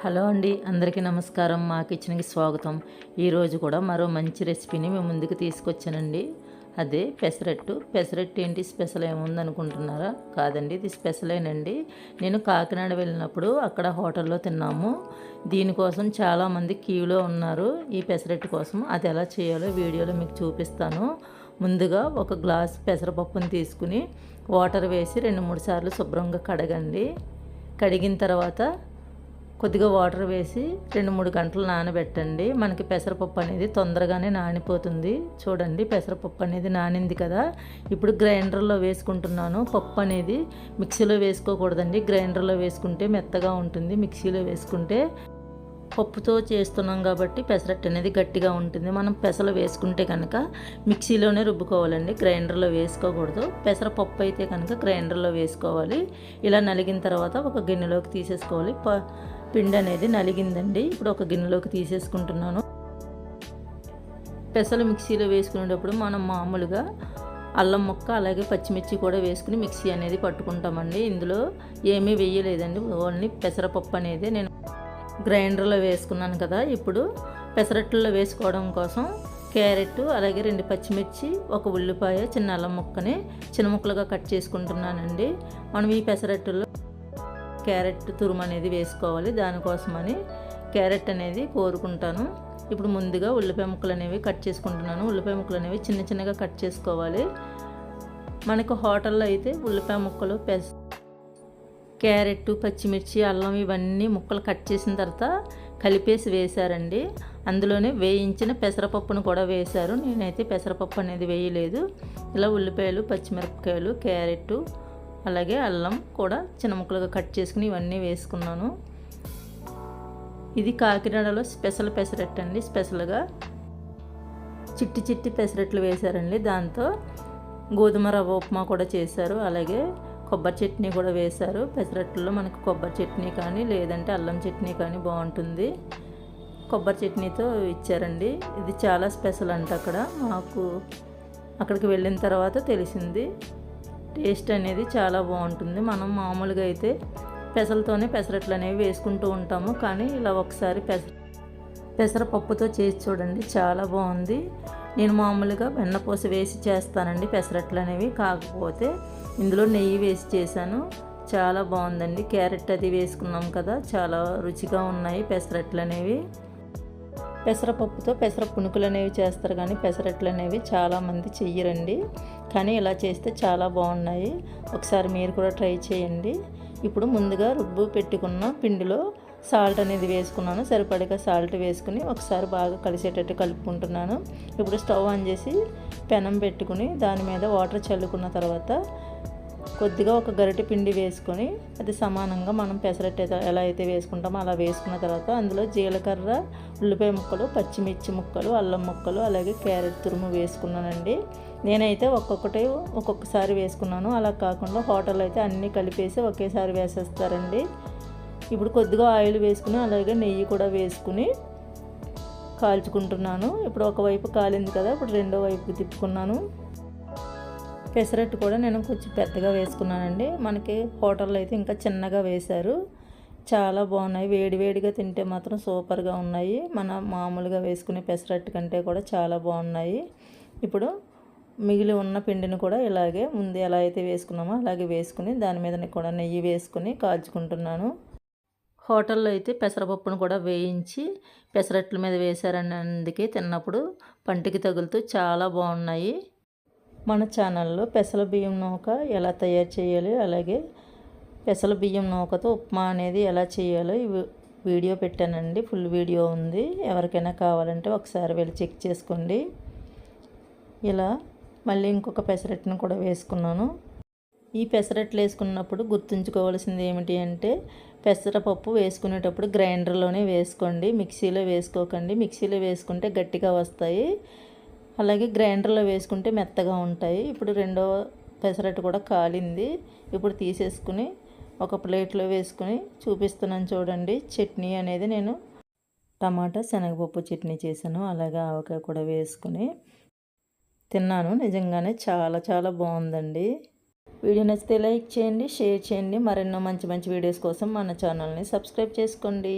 Hello అండి, అందరికీ నమస్కారం. మా కిచెన్కి స్వాగతం. ఈరోజు కూడా మరో మంచి రెసిపీని మేము ముందుకు తీసుకొచ్చానండి. అదే పెసరట్టు. పెసరట్టు ఏంటి స్పెషల్ ఏముంది అనుకుంటున్నారా? కాదండి, ఇది స్పెషలేనండి. నేను కాకినాడ వెళ్ళినప్పుడు అక్కడ హోటల్లో తిన్నాము. దీనికోసం చాలామంది క్యూలో ఉన్నారు ఈ పెసరట్టు కోసం. అది ఎలా చేయాలో వీడియోలో మీకు చూపిస్తాను. ముందుగా ఒక గ్లాస్ పెసరపప్పుని తీసుకుని వాటర్ వేసి 2-3 సార్లు శుభ్రంగా కడగండి. కడిగిన తర్వాత కొద్దిగా వాటర్ వేసి 2-3 గంటలు నానబెట్టండి. మనకి పెసరపప్పు అనేది తొందరగానే నానిపోతుంది. చూడండి, పెసరపప్పు అనేది నానింది కదా. ఇప్పుడు గ్రైండర్లో వేసుకుంటున్నాను. పప్పు అనేది మిక్సీలో వేసుకోకూడదండి, గ్రైండర్లో వేసుకుంటే మెత్తగా ఉంటుంది. మిక్సీలో వేసుకుంటే పప్పుతో చేస్తున్నాం కాబట్టి పెసరట్టు అనేది గట్టిగా ఉంటుంది. మనం పెసలు వేసుకుంటే కనుక మిక్సీలోనే రుబ్బుకోవాలండి, గ్రైండర్లో వేసుకోకూడదు. పెసరపప్పు అయితే కనుక గ్రైండర్లో వేసుకోవాలి. ఇలా నలిగిన తర్వాత ఒక గిన్నెలోకి తీసేసుకోవాలి. పిండి అనేది నలిగిందండి. ఇప్పుడు ఒక గిన్నెలోకి తీసేసుకుంటున్నాను. పెసలు మిక్సీలో వేసుకునేటప్పుడు మనం మామూలుగా అల్లం ముక్క అలాగే పచ్చిమిర్చి కూడా వేసుకుని మిక్సీ అనేది పట్టుకుంటామండి. ఇందులో ఏమీ వేయలేదండి, ఓన్లీ పెసరపప్పు అనేది నేను గ్రైండర్లో వేసుకున్నాను కదా. ఇప్పుడు పెసరట్టులో వేసుకోవడం కోసం క్యారెట్ అలాగే 2 పచ్చిమిర్చి, ఒక ఉల్లిపాయ, చిన్న అల్లం ముక్కని చిన్న ముక్కలుగా కట్ చేసుకుంటున్నానండి. మనం ఈ పెసరట్టులో క్యారెట్ తురుము అనేది వేసుకోవాలి. దానికోసమని క్యారెట్ అనేది కోరుకుంటాను. ఇప్పుడు ముందుగా ఉల్లిపాయ ముక్కలు అనేవి కట్ చేసుకుంటున్నాను. ఉల్లిపాయ ముక్కలు అనేవి చిన్న చిన్నగా కట్ చేసుకోవాలి. మనకు హోటల్లో అయితే ఉల్లిపాయ ముక్కలు, క్యారెట్, పచ్చిమిర్చి, అల్లం ఇవన్నీ ముక్కలు కట్ చేసిన తర్వాత కలిపేసి వేశారండి. అందులోనే వేయించిన పెసరపప్పును కూడా వేశారు. నేనైతే పెసరపప్పు అనేది వేయలేదు. ఇలా ఉల్లిపాయలు, పచ్చిమిరపకాయలు, క్యారెట్ అలాగే అల్లం కూడా చిన్న ముక్కలుగా కట్ చేసుకుని ఇవన్నీ వేసుకున్నాను. ఇది కాకినాడలో స్పెషల్ పెసరట్టు అండి. స్పెషల్గా చిట్టి చిట్టి పెసరట్లు వేశారండి. దాంతో గోధుమ రవ్వ ఉప్మా కూడా చేశారు. అలాగే కొబ్బరి చట్నీ కూడా వేశారు. పెసరట్టులో మనకు కొబ్బరి చట్నీ కానీ లేదంటే అల్లం చట్నీ కానీ బాగుంటుంది. కొబ్బరి చట్నీతో ఇచ్చారండి. ఇది చాలా స్పెషల్ అంట. మాకు అక్కడికి వెళ్ళిన తర్వాత తెలిసింది. టేస్ట్ అనేది చాలా బాగుంటుంది. మనం మామూలుగా అయితే పెసలతోనే పెసరట్లు అనేవి వేసుకుంటూ ఉంటాము, కానీ ఇలా ఒకసారి పెసరపప్పుతో చేసి చూడండి, చాలా బాగుంది. నేను మామూలుగా వెన్నపూస వేసి చేస్తానండి పెసరట్లు అనేవి, కాకపోతే ఇందులో నెయ్యి వేసి చేశాను. చాలా బాగుందండి. క్యారెట్ అది వేసుకున్నాం కదా, చాలా రుచిగా ఉన్నాయి పెసరట్లు అనేవి. పెసరపప్పుతో పెసర పునుకులు అనేవి చేస్తారు, కానీ పెసరట్లు అనేవి చాలామంది చెయ్యరండి. కానీ ఇలా చేస్తే చాలా బాగున్నాయి. ఒకసారి మీరు కూడా ట్రై చేయండి. ఇప్పుడు ముందుగా రుబ్బు పెట్టుకున్న పిండిలో సాల్ట్ అనేది వేసుకున్నాను. సరిపడగా సాల్ట్ వేసుకుని ఒకసారి బాగా కలిసేటట్టు కలుపుకుంటున్నాను. ఇప్పుడు స్టవ్ ఆన్ చేసి పెనం పెట్టుకుని దాని మీద వాటర్ చల్లుకున్న తర్వాత కొద్దిగా ఒక గరిటె పిండి వేసుకొని అది సమానంగా మనం పెసరట్టు ఎలా అయితే వేసుకుంటామో అలా వేసుకున్న తర్వాత అందులో జీలకర్ర, ఉల్లిపాయ ముక్కలు, పచ్చిమిర్చి ముక్కలు, అల్లం ముక్కలు అలాగే క్యారెట్ తురుము వేసుకున్నానండి. నేనైతే ఒక్కొక్కసారి వేసుకున్నాను. అలా కాకుండా హోటల్లో అయితే అన్నీ కలిపేసి ఒకేసారి వేసేస్తారండి. ఇప్పుడు కొద్దిగా ఆయిల్ వేసుకుని అలాగే నెయ్యి కూడా వేసుకుని కాల్చుకుంటున్నాను. ఇప్పుడు ఒకవైపు కాలింది కదా, ఇప్పుడు రెండో వైపు తిప్పుకున్నాను. పెసరట్టు కూడా నేను కొంచెం పెద్దగా వేసుకున్నానండి. మనకి హోటల్లో అయితే ఇంకా చిన్నగా వేశారు. చాలా బాగున్నాయి. వేడివేడిగా తింటే మాత్రం సూపర్గా ఉన్నాయి. మన మామూలుగా వేసుకునే పెసరట్టు కంటే కూడా చాలా బాగున్నాయి. ఇప్పుడు మిగిలి ఉన్న పిండిని కూడా ఇలాగే ముందు ఎలా అయితే వేసుకున్నామో అలాగే వేసుకుని దాని మీద కూడా నెయ్యి వేసుకుని కాల్చుకుంటున్నాను. హోటల్లో అయితే పెసరపప్పును కూడా వేయించి పెసరట్ల మీద వేశారని అందుకే తిన్నప్పుడు పంటికి తగులుతూ చాలా బాగున్నాయి. మన ఛానల్లో పెసల బియ్యం నూక ఎలా తయారు చేయాలి, అలాగే పెసల బియ్యం నూకతో ఉప్మా అనేది ఎలా చేయాలో వీడియో పెట్టానండి. ఫుల్ వీడియో ఉంది. ఎవరికైనా కావాలంటే ఒకసారి వెళ్ళి చెక్ చేసుకోండి. ఇలా మళ్ళీ ఇంకొక పెసరట్టును కూడా వేసుకున్నాను. ఈ పెసరట్లు వేసుకున్నప్పుడు గుర్తుంచుకోవాల్సింది ఏమిటి అంటే పెసరపప్పు వేసుకునేటప్పుడు గ్రైండర్లోనే వేసుకోండి, మిక్సీలో వేసుకోకండి. మిక్సీలో వేసుకుంటే గట్టిగా వస్తాయి, అలాగే గ్రైండర్లో వేసుకుంటే మెత్తగా ఉంటాయి. ఇప్పుడు రెండో పెసరట్టు కూడా కాలింది. ఇప్పుడు తీసేసుకుని ఒక ప్లేట్లో వేసుకుని చూపిస్తున్నాను చూడండి. చట్నీ అనేది నేను టమాటా శనగపప్పు చట్నీ చేశాను. అలాగే ఆవకాయ కూడా వేసుకుని తిన్నాను. నిజంగానే చాలా చాలా బాగుందండి. వీడియో నచ్చితే లైక్ చేయండి, షేర్ చేయండి. మరెన్నో మంచి మంచి వీడియోస్ కోసం మన ఛానల్ని సబ్స్క్రైబ్ చేసుకోండి.